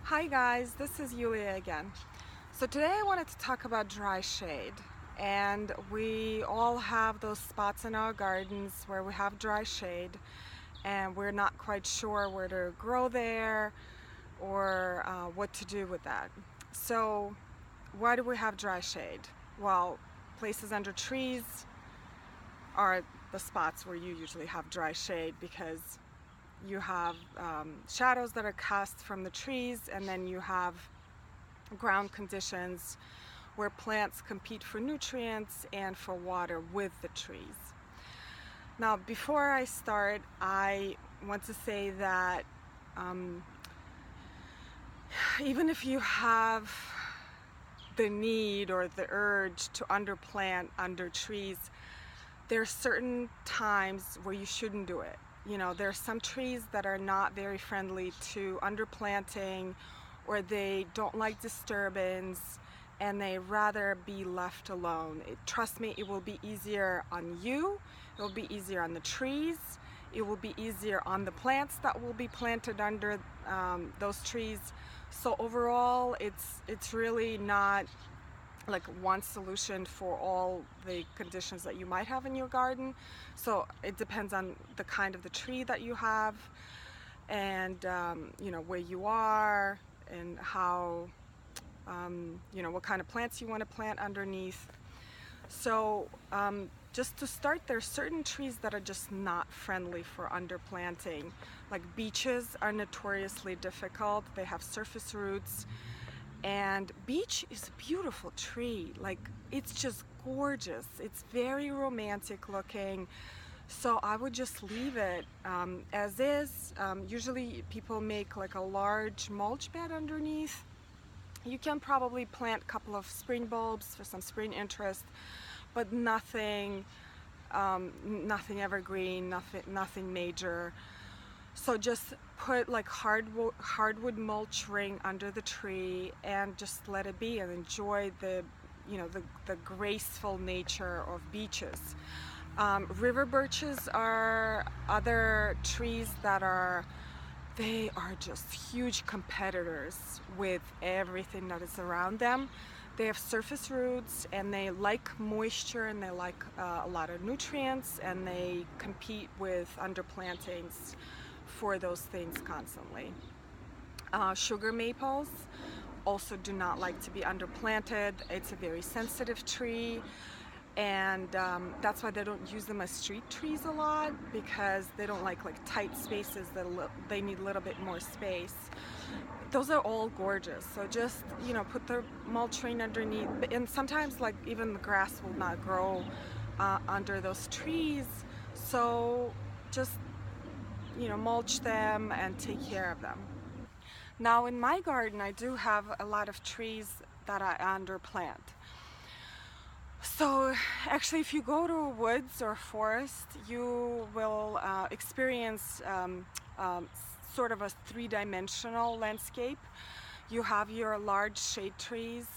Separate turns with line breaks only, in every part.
Hi guys, this is Yulia again. So today I wanted to talk about dry shade. And we all have those spots in our gardens where we have dry shade and we're not quite sure where to grow there or what to do with that. So why do we have dry shade? Well, places under trees are the spots where you usually have dry shade because you have shadows that are cast from the trees, and then you have ground conditions where plants compete for nutrients and for water with the trees. Now, before I start, I want to say that um, even if you have the need or the urge to underplant under trees, there are certain times where you shouldn't do it. You know, there are some trees that are not very friendly to underplanting, or they don't like disturbance and they rather be left alone. Trust me, it will be easier on you, it will be easier on the trees, it will be easier on the plants that will be planted under those trees. So overall, it's really not like one solution for all the conditions that you might have in your garden. So it depends on the kind of the tree that you have, and you know, where you are and how you know, what kind of plants you want to plant underneath. So just to start, there are certain trees that are just not friendly for underplanting. Like beeches are notoriously difficult. They have surface roots. And beech is a beautiful tree. Like, it's just gorgeous. It's very romantic looking. So I would just leave it as is. Usually people make like a large mulch bed underneath. You can probably plant a couple of spring bulbs for some spring interest, but nothing evergreen, nothing major. So just put like hardwood mulch ring under the tree and just let it be and enjoy the, you know, the graceful nature of beeches. River birches are other trees that they are just huge competitors with everything that is around them. They have surface roots and they like moisture and they like a lot of nutrients, and they compete with underplantings for those things constantly. Sugar maples also do not like to be underplanted. It's a very sensitive tree, and that's why they don't use them as street trees a lot, because they don't like tight spaces. They need a little bit more space. Those are all gorgeous. So just, you know, put the mulch ring underneath, and sometimes like even the grass will not grow under those trees. So just, you know, mulch them and take care of them. Now in my garden I do have a lot of trees that I underplant. So actually, if you go to a woods or forest, you will experience sort of a three-dimensional landscape. You have your large shade trees,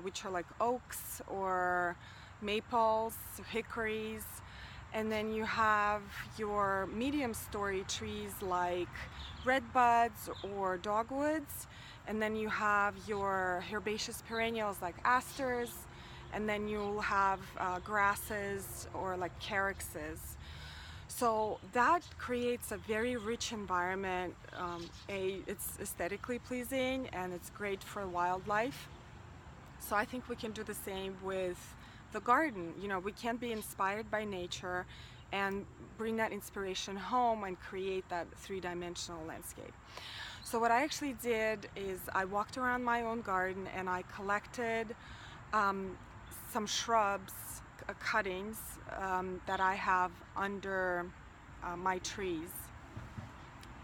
which are like oaks or maples, hickories, and then you have your medium story trees like redbuds or dogwoods, and then you have your herbaceous perennials like asters, and then you'll have grasses or like caryxes. So that creates a very rich environment. It's aesthetically pleasing and it's great for wildlife. So I think we can do the same with the garden. You know, we can be inspired by nature and bring that inspiration home and create that three-dimensional landscape. So what I actually did is I walked around my own garden and I collected some shrubs, cuttings that I have under my trees.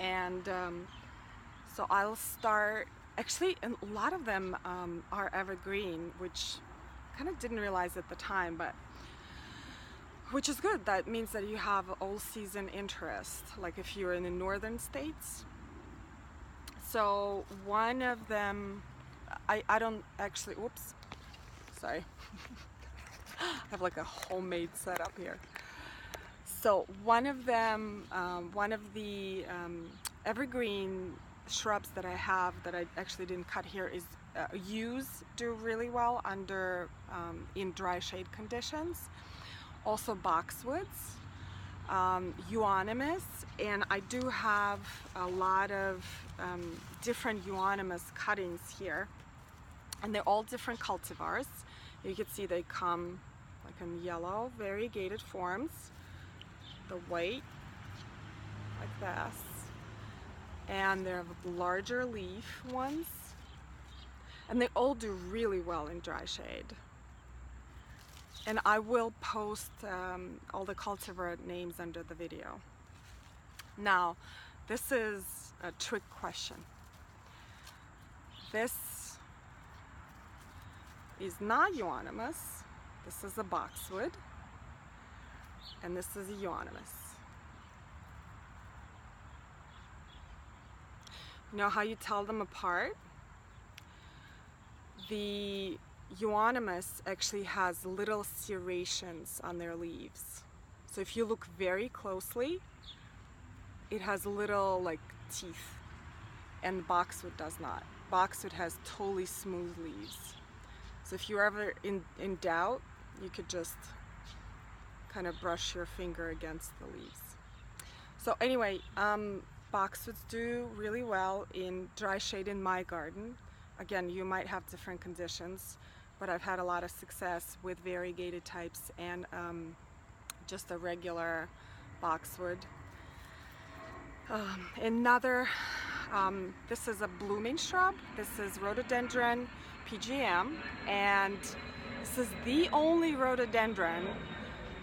And so I'll start, actually a lot of them are evergreen, which kind of didn't realize at the time, but which is good. That means that you have all season interest, like if you're in the northern states. So one of them, I don't actually, oops, sorry. I have like a homemade setup here. So one of them, one of the evergreen shrubs that I have that I actually didn't cut here is yews do really well under in dry shade conditions. Also boxwoods, euonymus, and I do have a lot of different euonymus cuttings here, and they're all different cultivars. You can see they come like in yellow, variegated forms, the white like this, and they have larger leaf ones, and they all do really well in dry shade. And I will post all the cultivar names under the video. Now, this is a trick question. This is not euonymus. This is a boxwood, and this is a euonymus. You know how you tell them apart? The euonymus actually has little serrations on their leaves. So if you look very closely, it has little like teeth, and boxwood does not. Boxwood has totally smooth leaves. So if you're ever in doubt, you could just kind of brush your finger against the leaves. So anyway, boxwoods do really well in dry shade in my garden. Again, you might have different conditions, but I've had a lot of success with variegated types and just a regular boxwood. This is a blooming shrub. This is Rhododendron PGM, and this is the only rhododendron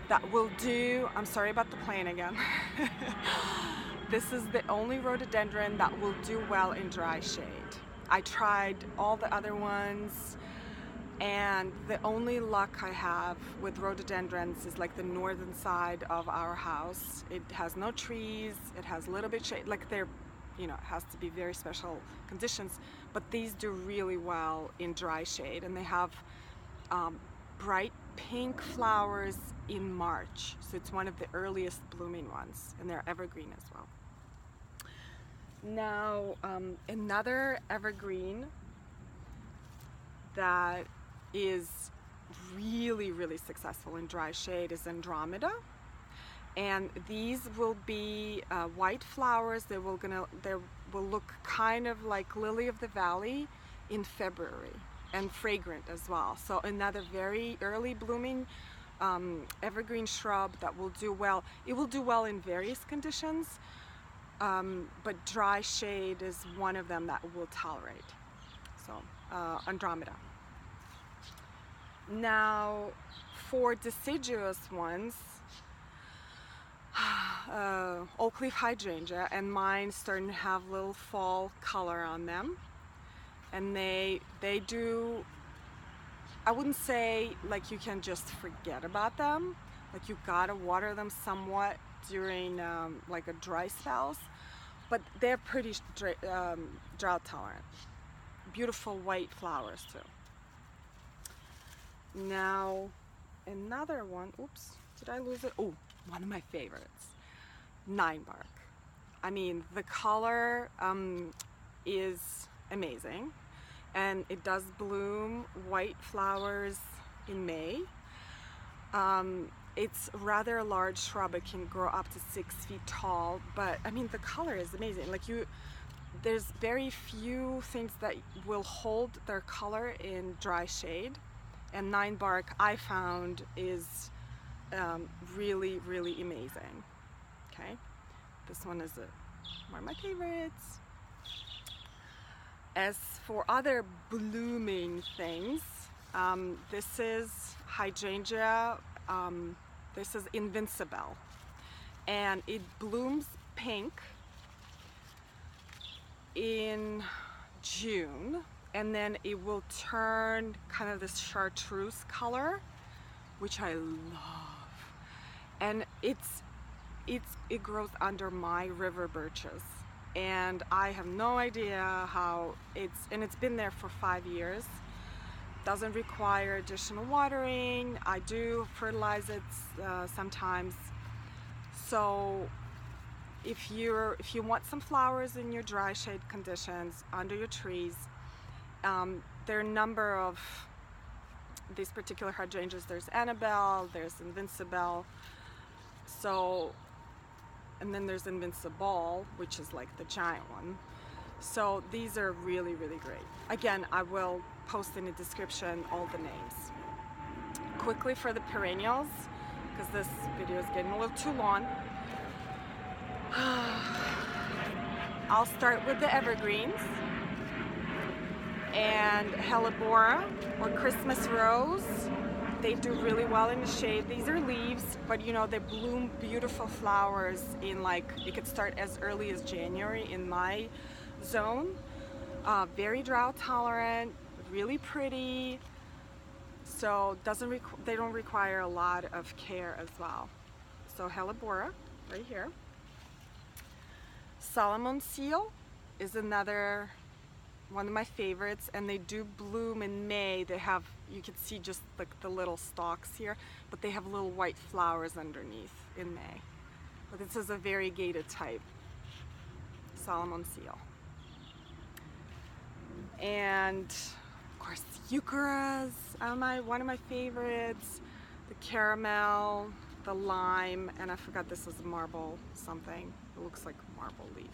that will do, I'm sorry about the plane again. This is the only rhododendron that will do well in dry shade. I tried all the other ones, and the only luck I have with rhododendrons is like the northern side of our house. It has no trees, it has a little bit shade, like they're, you know, it has to be very special conditions, but these do really well in dry shade, and they have bright pink flowers in March, so it's one of the earliest blooming ones, and they're evergreen as well. Now, another evergreen that is really, really successful in dry shade is Andromeda, and these will be white flowers. They will look kind of like lily of the valley in February, and fragrant as well. So another very early blooming evergreen shrub that will do well. It will do well in various conditions, but dry shade is one of them that will tolerate. So Andromeda. Now, for deciduous ones, oak leaf hydrangea, and mine starting to have little fall color on them, and they do, I wouldn't say like you can just forget about them, like you gotta water them somewhat during like a dry spells, but they're pretty drought tolerant. Beautiful white flowers too. Now, another one, oops, did I lose it? Oh, one of my favorites, ninebark. I mean, the color is amazing, and it does bloom white flowers in May. It's rather a large shrub. It can grow up to 6 feet tall, but I mean, the color is amazing. Like there's very few things that will hold their color in dry shade, and ninebark I found is really, really amazing. Okay, this one is one of my favorites. As for other blooming things, this is hydrangea. This is Invincible, and it blooms pink in June, and then it will turn kind of this chartreuse color, which I love. And it grows under my river birches, and I have no idea how it's been there for 5 years. Doesn't require additional watering. I do fertilize it sometimes. So if you want some flowers in your dry shade conditions under your trees, there are a number of these particular hydrangeas. There's Annabelle, there's Invincible, so, and then there's Invincible, which is like the giant one. So these are really, really great. Again, I will post in the description all the names. Quickly for the perennials, because this video is getting a little too long. I'll start with the evergreens. And Hellebora or Christmas rose, they do really well in the shade. These are leaves, but you know, they bloom beautiful flowers in, like, it could start as early as January in my zone. Very drought tolerant, really pretty, so they don't require a lot of care as well. So Hellebora right here. Solomon seal is another one of my favorites, and they do bloom in May. They have, you can see just like the little stalks here, but they have little white flowers underneath in May. But this is a variegated type, Solomon seal. And of course, eucharas are one of my favorites. The caramel, the lime, and I forgot this is marble something. It looks like a marble leaf.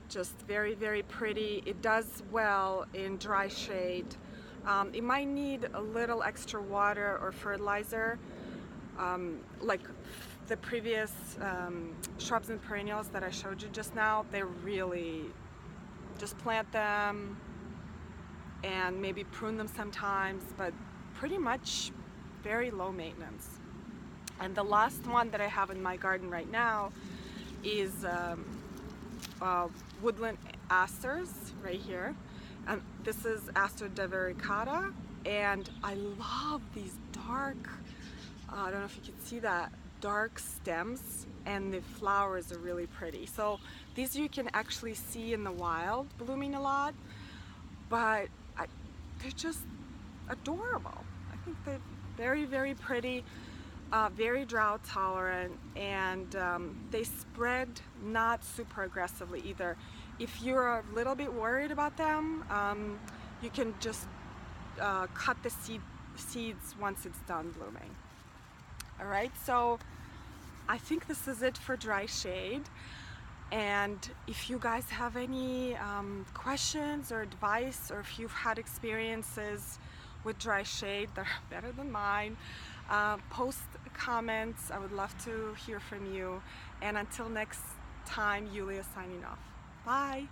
Just very, very pretty. It does well in dry shade. It might need a little extra water or fertilizer, like the previous shrubs and perennials that I showed you just now. They're really, just plant them and maybe prune them sometimes, but pretty much very low maintenance. And the last one that I have in my garden right now is woodland asters right here, and this is Aster divaricata, and I love these dark, I don't know if you can see that, dark stems, and the flowers are really pretty. So these you can actually see in the wild blooming a lot, but they're just adorable. I think they're very, very pretty. Very drought tolerant, and they spread not super aggressively either. If you're a little bit worried about them, you can just cut the seeds once it's done blooming. Alright, so I think this is it for dry shade, and if you guys have any questions or advice, or if you've had experiences with dry shade that are better than mine, post comments. I would love to hear from you. And until next time, Yulia signing off. Bye.